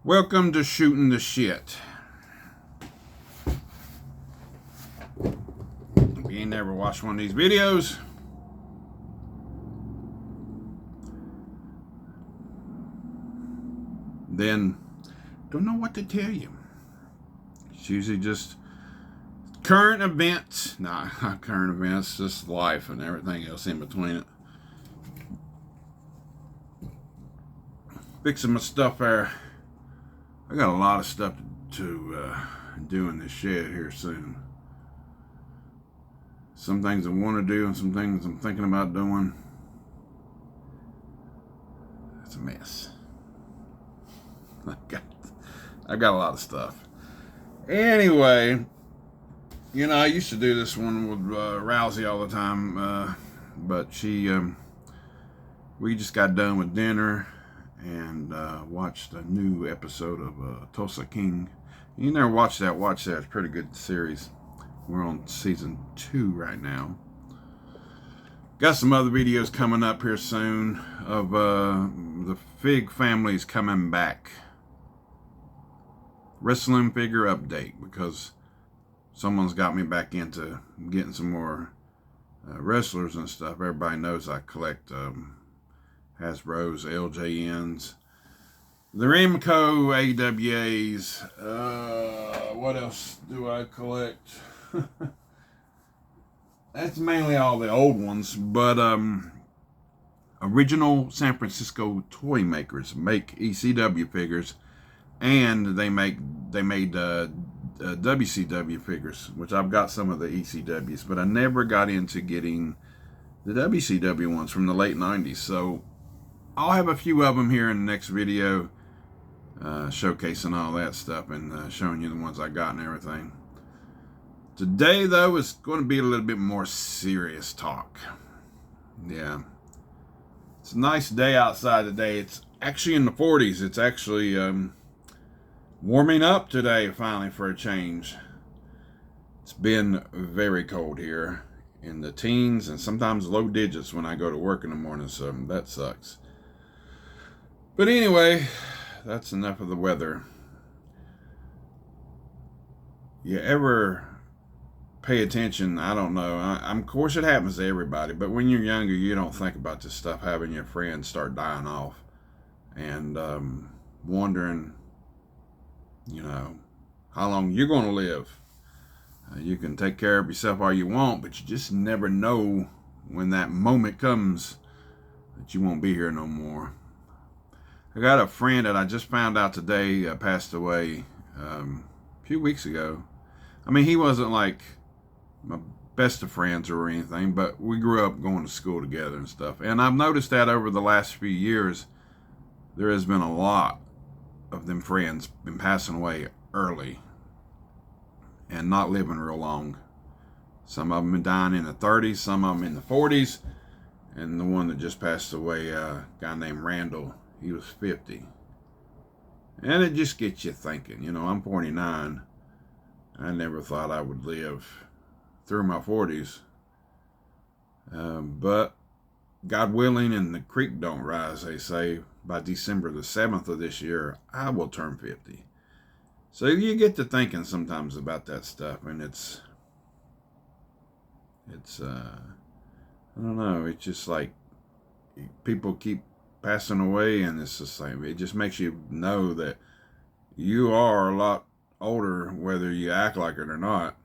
Welcome to Shooting the Shit. If you ain't never watched one of these videos, then don't know what to tell you. It's usually just current events. Nah, not current events, just life and everything else in between it. Fixing my stuff there. I got a lot of stuff to do in this shed here soon. Some things I want to do and some things I'm thinking about doing. It's a mess. I've got a lot of stuff. Anyway, you know, I used to do this one with Rousey all the time, but we just got done with dinner and watched a new episode of Tulsa King. You never watched that, watch that. It's a pretty good series. We're on season 2 right now. Got some other videos coming up here soon of the Fig family's coming back. Wrestling figure update, because someone's got me back into getting some more wrestlers and stuff. Everybody knows I collect Hasbro's, LJNs, the Remco AWAs. What else do I collect? That's mainly all the old ones, but original San Francisco toy makers make ECW figures, and they made WCW figures, which I've got some of the ECWs, but I never got into getting the WCW ones from the late 90s. So I'll have a few of them here in the next video, showcasing all that stuff and showing you the ones I got and everything. Today, though, is going to be a little bit more serious talk. Yeah. It's a nice day outside today. It's actually in the 40s. It's actually warming up today, finally, for a change. It's been very cold here in the teens and sometimes low digits when I go to work in the morning, so that sucks. But anyway, that's enough of the weather. You ever pay attention? I don't know. Of course, it happens to everybody, but when you're younger, you don't think about this stuff, having your friends start dying off and wondering, you know, how long you're going to live. You can take care of yourself all you want, but you just never know when that moment comes that you won't be here no more. I got a friend that I just found out today passed away a few weeks ago. I mean, he wasn't like my best of friends or anything, but we grew up going to school together and stuff. And I've noticed that over the last few years, there has been a lot of them friends been passing away early and not living real long. Some of them been dying in the 30s, some of them in the 40s, and the one that just passed away, a guy named Randall, he was 50. And it just gets you thinking. You know, I'm 49. I never thought I would live through my 40s. But God willing and the creek don't rise, they say, by December the 7th of this year, I will turn 50. So you get to thinking sometimes about that stuff, and it's I don't know, it's just like people keep passing away, and it's the same. It just makes you know that you are a lot older, whether you act like it or not.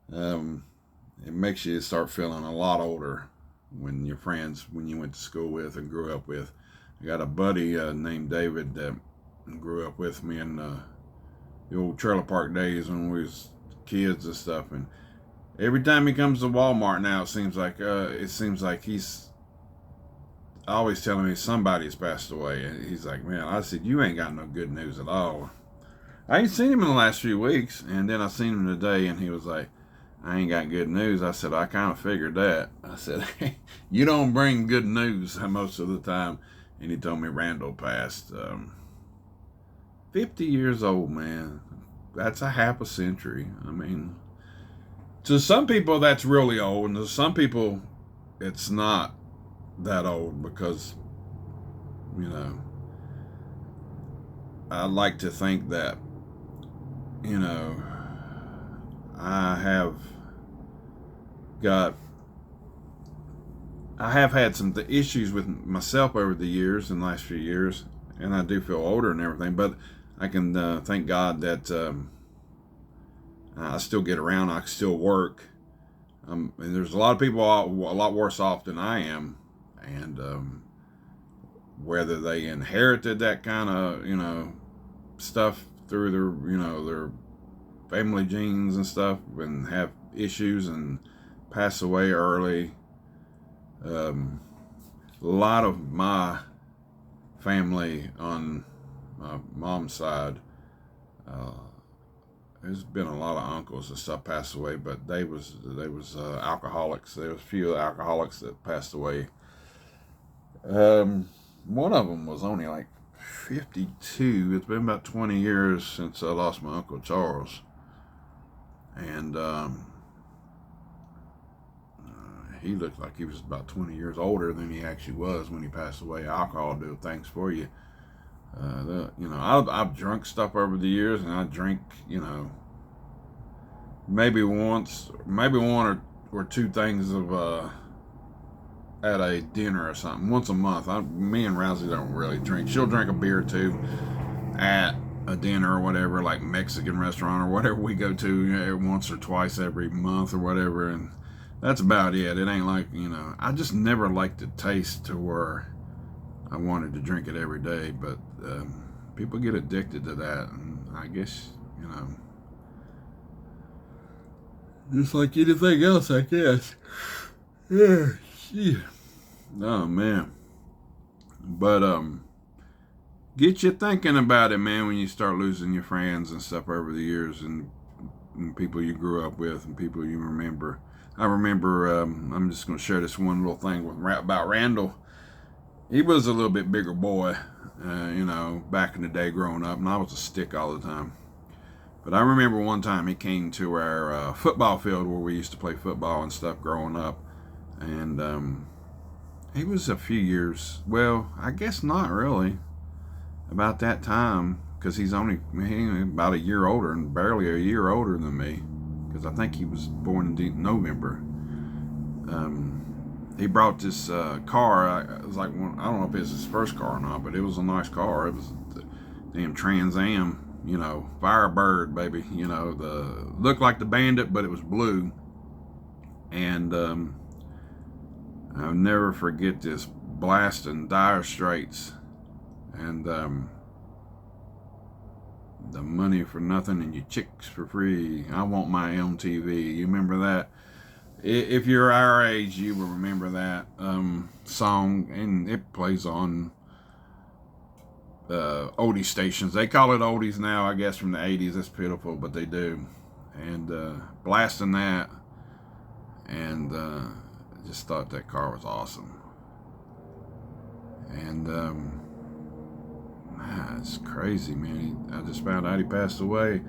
It makes you start feeling a lot older when your friends, when you went to school with and grew up with. I got a buddy named David that grew up with me in the old trailer park days when we was kids and stuff. And every time he comes to Walmart now, it seems like he's always telling me somebody's passed away. And he's like, man, I said, you ain't got no good news at all. I ain't seen him in the last few weeks, and then I seen him today, and he was like, I ain't got good news. I said, I kind of figured that. I said, hey, you don't bring good news most of the time. And he told me Randall passed. 50 years old, man. That's a half a century. I mean, to some people that's really old, and to some people it's not that old, because, you know, I like to think that, you know, I have got, I have had some issues with myself over the years, in the last few years, and I do feel older and everything, but I can thank God that I still get around, I still work. And there's a lot of people a lot worse off than I am, and whether they inherited that kind of, stuff through their family genes and stuff, and have issues and pass away early. A lot of my family on my mom's side, uh, there's been a lot of uncles and stuff passed away, but they was alcoholics. There was a few alcoholics that passed away. One of them was only like 52. It's been about 20 years since I lost my Uncle Charles, and he looked like he was about 20 years older than he actually was when he passed away. Alcohol do things for you. I've drunk stuff over the years, and I drink, maybe one or two things of at a dinner or something once a month. Me and Rousey don't really drink. She'll drink a beer or two at a dinner or whatever, like Mexican restaurant or whatever we go to, once or twice every month or whatever, and that's about it. It ain't like, I just never liked the taste to where I wanted to drink it every day, but people get addicted to that, and I guess, just like anything else, I guess. Yeah, shit. Oh, man. But, get you thinking about it, man, when you start losing your friends and stuff over the years, and people you grew up with and people you remember. I remember, I'm just going to share this one little thing about Randall. He was a little bit bigger boy, back in the day growing up, and I was a stick all the time. But I remember one time he came to our football field where we used to play football and stuff growing up, and he was a few years, well, I guess not really, about that time, because he's about a year older, and barely a year older than me, because I think he was born in November. He brought this car. It was like I don't know if it was his first car or not, but it was a nice car. It was the damn Trans Am, Firebird, baby. The looked like the Bandit, but it was blue. And I'll never forget this, blasting Dire Straits, and the money for nothing and your chicks for free. I want my MTV. You remember that? If you're our age, you will remember that song, and it plays on oldie stations. They call it oldies now, I guess, from the 80s. That's pitiful, but they do. And blasting that, and I just thought that car was awesome. And it's crazy, man. I just found out he passed away.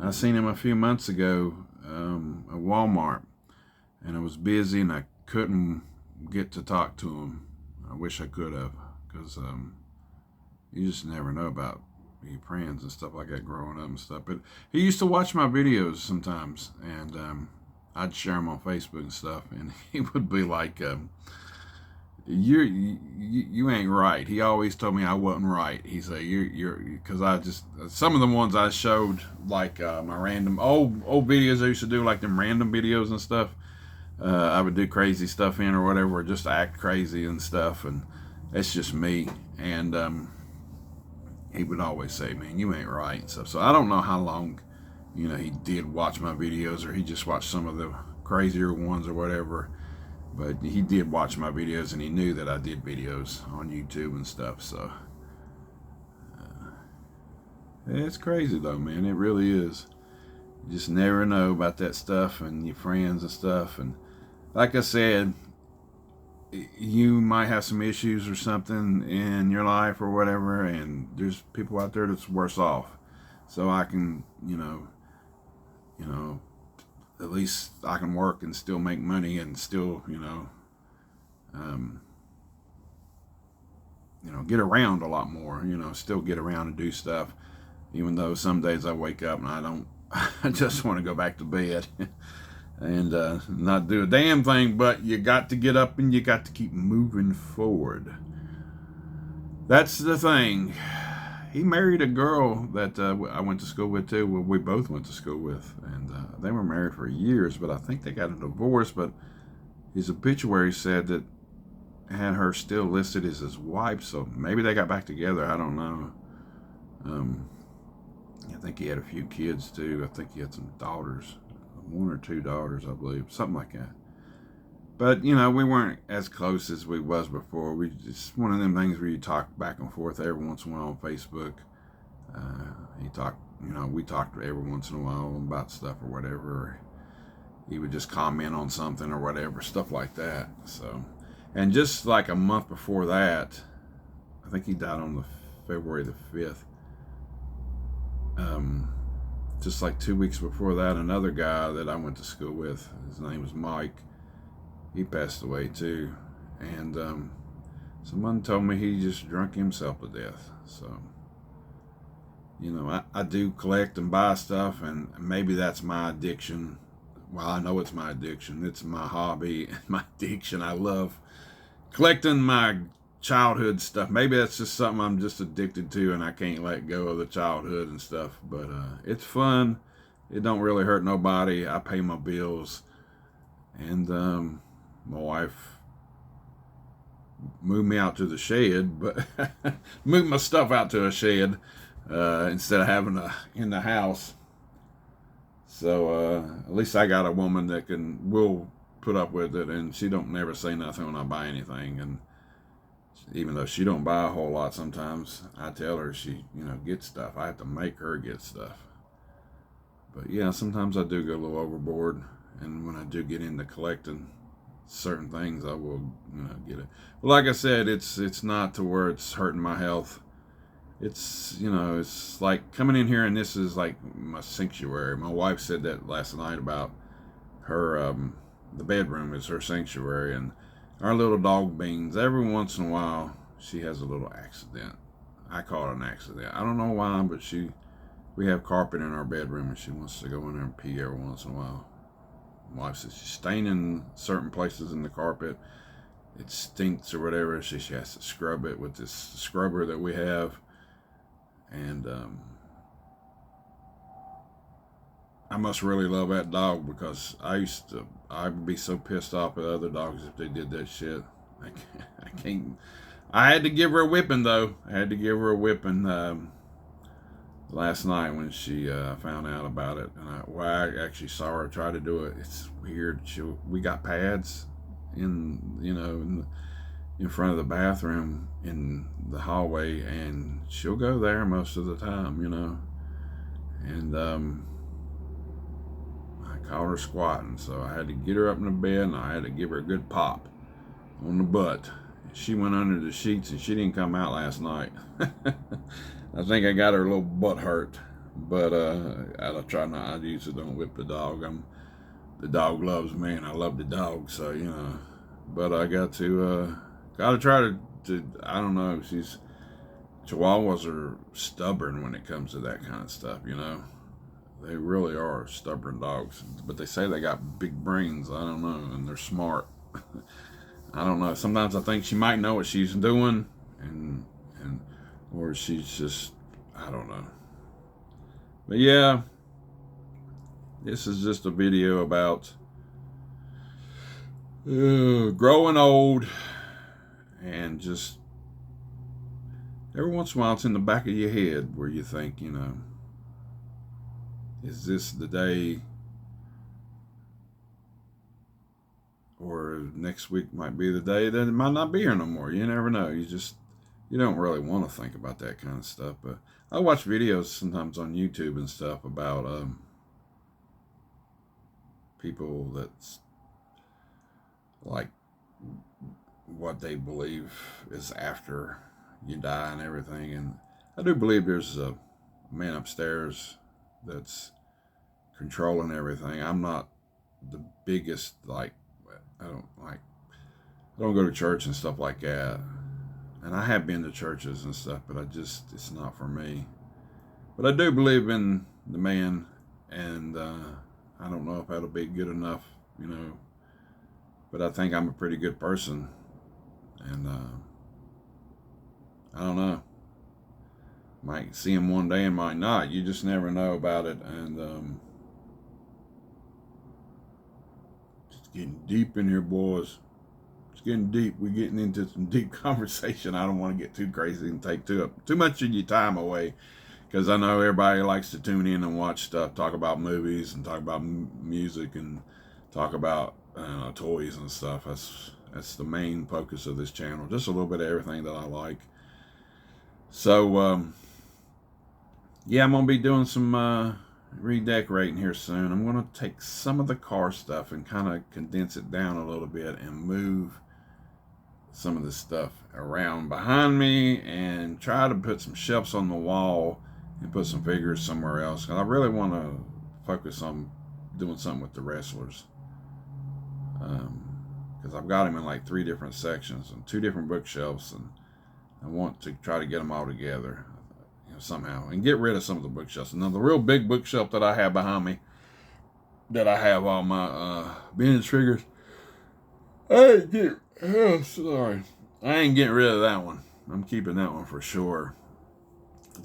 I seen him a few months ago at Walmart, and I was busy and I couldn't get to talk to him. I wish I could have, because you just never know about your friends and stuff like that growing up and stuff. But he used to watch my videos sometimes, and I'd share them on Facebook and stuff, and he would be like, you ain't right. He always told me I wasn't right. He said, because I just, some of the ones I showed, like my random old videos I used to do, like them random videos and stuff, I would do crazy stuff in or whatever, or just act crazy and stuff, and that's just me. And he would always say, man, you ain't right and stuff. So I don't know how long, he did watch my videos, or he just watched some of the crazier ones or whatever. But he did watch my videos, and he knew that I did videos on YouTube and stuff. So it's crazy though, man. It really is. You just never know about that stuff and your friends and stuff. And like I said, you might have some issues or something in your life or whatever, and there's people out there that's worse off. So I can, at least I can work and still make money and still, get around a lot more, still get around and do stuff, even though some days I wake up and I don't, I just want to go back to bed and not do a damn thing, but you got to get up and you got to keep moving forward. That's the thing. He married a girl that I went to school with too. Well, we both went to school with, and they were married for years, but I think they got a divorce. But his obituary said that had her still listed as his wife, so maybe they got back together. I don't know. I think he had a few kids too. I think he had some daughters, 1 or 2 daughters, I believe, something like that. But we weren't as close as we was before. We just one of them things where you talk back and forth every once in a while on Facebook. He talked, we talked every once in a while about stuff or whatever. He would just comment on something or whatever, stuff like that. So, and just like a month before that, I think he died on the February the 5th. Just like 2 weeks before that, another guy that I went to school with, his name was Mike, he passed away too. And someone told me he just drunk himself to death. So, I do collect and buy stuff, and maybe that's my addiction. Well, I know it's my addiction. It's my hobby, my addiction. I love collecting my childhood stuff. Maybe that's just something I'm just addicted to, and I can't let go of the childhood and stuff. But it's fun. It don't really hurt nobody. I pay my bills, and my wife moved me out to the shed, but moved my stuff out to a shed instead of having in the house. So at least I got a woman that will put up with it, and she don't never say nothing when I buy anything. And even though she don't buy a whole lot, sometimes I tell her she get stuff. I have to make her get stuff. But yeah, sometimes I do go a little overboard, and when I do get into collecting certain things, I will get it. But like I said, it's not to where it's hurting my health. It's it's like coming in here, and this is like my sanctuary. My wife said that last night about her the bedroom is her sanctuary, and our little dog Beans, every once in a while she has a little accident. I call it an accident. I don't know why, but we have carpet in our bedroom, and she wants to go in there and pee every once in a while. My wife says she's staining certain places in the carpet. It stinks or whatever. She has to scrub it with this scrubber that we have. And I must really love that dog, because I'd be so pissed off at other dogs if they did that shit. I can't. I had to give her a whipping though. I had to give her a whipping last night when she found out about it. And I actually saw her try to do it. It's weird. We got pads in front of the bathroom in the hallway, and she'll go there most of the time, and I caught her squatting, so I had to get her up in the bed, and I had to give her a good pop on the butt. She went under the sheets, and she didn't come out last night. I think I got her little butt hurt, but I try not. I usually don't whip the dog. The dog loves me, and I love the dog, so but I got to try to. I don't know. Chihuahuas are stubborn when it comes to that kind of stuff. They really are stubborn dogs. But they say they got big brains. I don't know, and they're smart. I don't know. Sometimes I think she might know what she's doing, or she's just, I don't know. But yeah, this is just a video about growing old, and just every once in a while it's in the back of your head where you think, is this the day, or next week might be the day that it might not be here no more. You never know. You don't really want to think about that kind of stuff. But I watch videos sometimes on YouTube and stuff about people that's like what they believe is after you die and everything. And I do believe there's a man upstairs that's controlling everything. I'm not the biggest, I don't go to church and stuff like that. And I have been to churches and stuff, but it's not for me. But I do believe in the man, and I don't know if that'll be good enough, but I think I'm a pretty good person, and I don't know. Might see him one day and might not. You just never know about it, and it's getting deep in here, boys. It's getting deep. We're getting into some deep conversation. I don't want to get too crazy and take too much of your time away, because I know everybody likes to tune in and watch stuff, talk about movies and talk about music and talk about toys and stuff. That's the main focus of this channel. Just a little bit of everything that I like. So yeah, I'm gonna be doing some redecorating here soon. I'm gonna take some of the car stuff and kind of condense it down a little bit and move some of this stuff around behind me and try to put some shelves on the wall and put some figures somewhere else, because I really want to focus on doing something with the wrestlers, because I've got them in like 3 different sections and 2 different bookshelves, and I want to try to get them all together somehow and get rid of some of the bookshelves. Now the real big bookshelf that I have behind me, that I have all my vintage figures, I ain't getting rid of that one. I'm keeping that one for sure.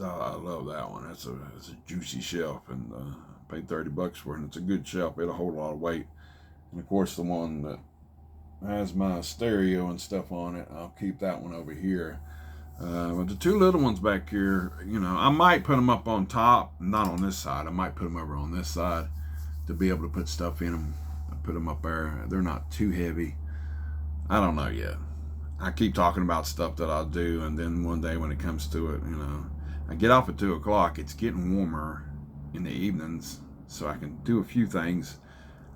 I love that one. It's a juicy shelf, and I paid $30 for it, and it's a good shelf. It'll hold a lot of weight. And of course, the one that has my stereo and stuff on it, I'll keep that one over here. But the 2 little ones back here, I might put them up on top, not on this side. I might put them over on this side to be able to put stuff in them. I put them up there. They're not too heavy. I don't know yet. I keep talking about stuff that I'll do, and then one day when it comes to it, I get off at 2 o'clock. It's getting warmer in the evenings, so I can do a few things.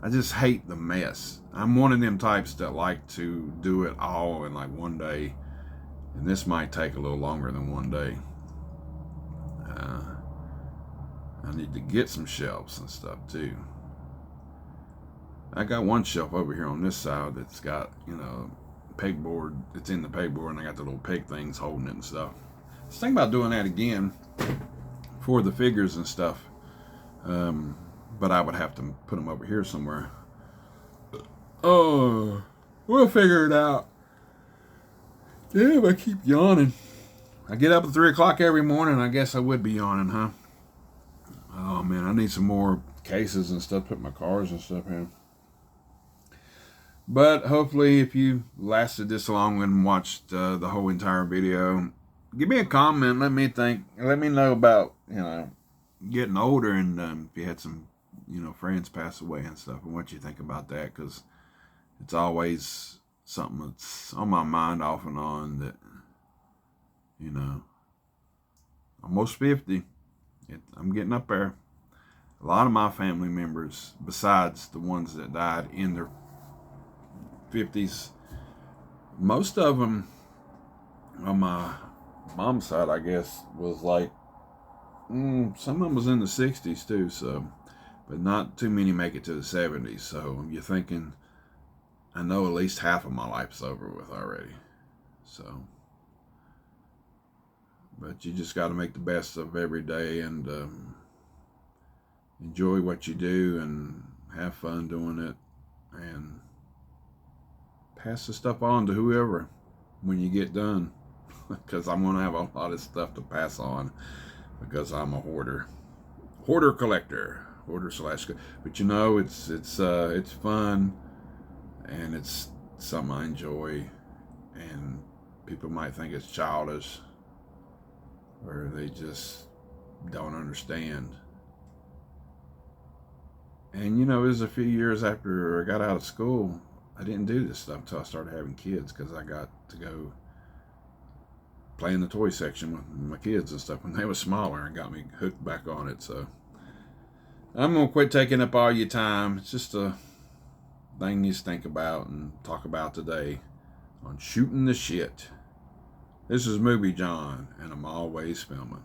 I just hate the mess. I'm one of them types that like to do it all in like one day, and this might take a little longer than one day. I need to get some shelves and stuff too. I got one shelf over here on this side that's got, pegboard. It's in the pegboard, and I got the little peg things holding it and stuff. I was thinking about doing that again for the figures and stuff, but I would have to put them over here somewhere. Oh, we'll figure it out. Damn, I keep yawning. I get up at 3 o'clock every morning. I guess I would be yawning, huh? Oh man, I need some more cases and stuff to put my cars and stuff in. But hopefully, if you lasted this long and watched the whole entire video, give me a comment. Let me know about getting older, and if you had some friends pass away and stuff, and what you think about that, because it's always something that's on my mind off and on. That almost 50. I'm getting up there. A lot of my family members, besides the ones that died in their 50s, most of them on my mom's side, I guess, was like some of them was in the 60s too, so, but not too many make it to the 70s. So you're thinking, I know at least half of my life's over with already. So, but you just got to make the best of every day, and enjoy what you do and have fun doing it, and pass the stuff on to whoever when you get done, because I'm going to have a lot of stuff to pass on, because I'm a hoarder collector, /. But it's fun, and it's something I enjoy, and people might think it's childish, or they just don't understand. And it was a few years after I got out of school. I didn't do this stuff until I started having kids, because I got to go play in the toy section with my kids and stuff when they were smaller, and got me hooked back on it. So I'm going to quit taking up all your time. It's just a thing you think about and talk about today on Shooting the Shit. This is Movie John, and I'm always filming.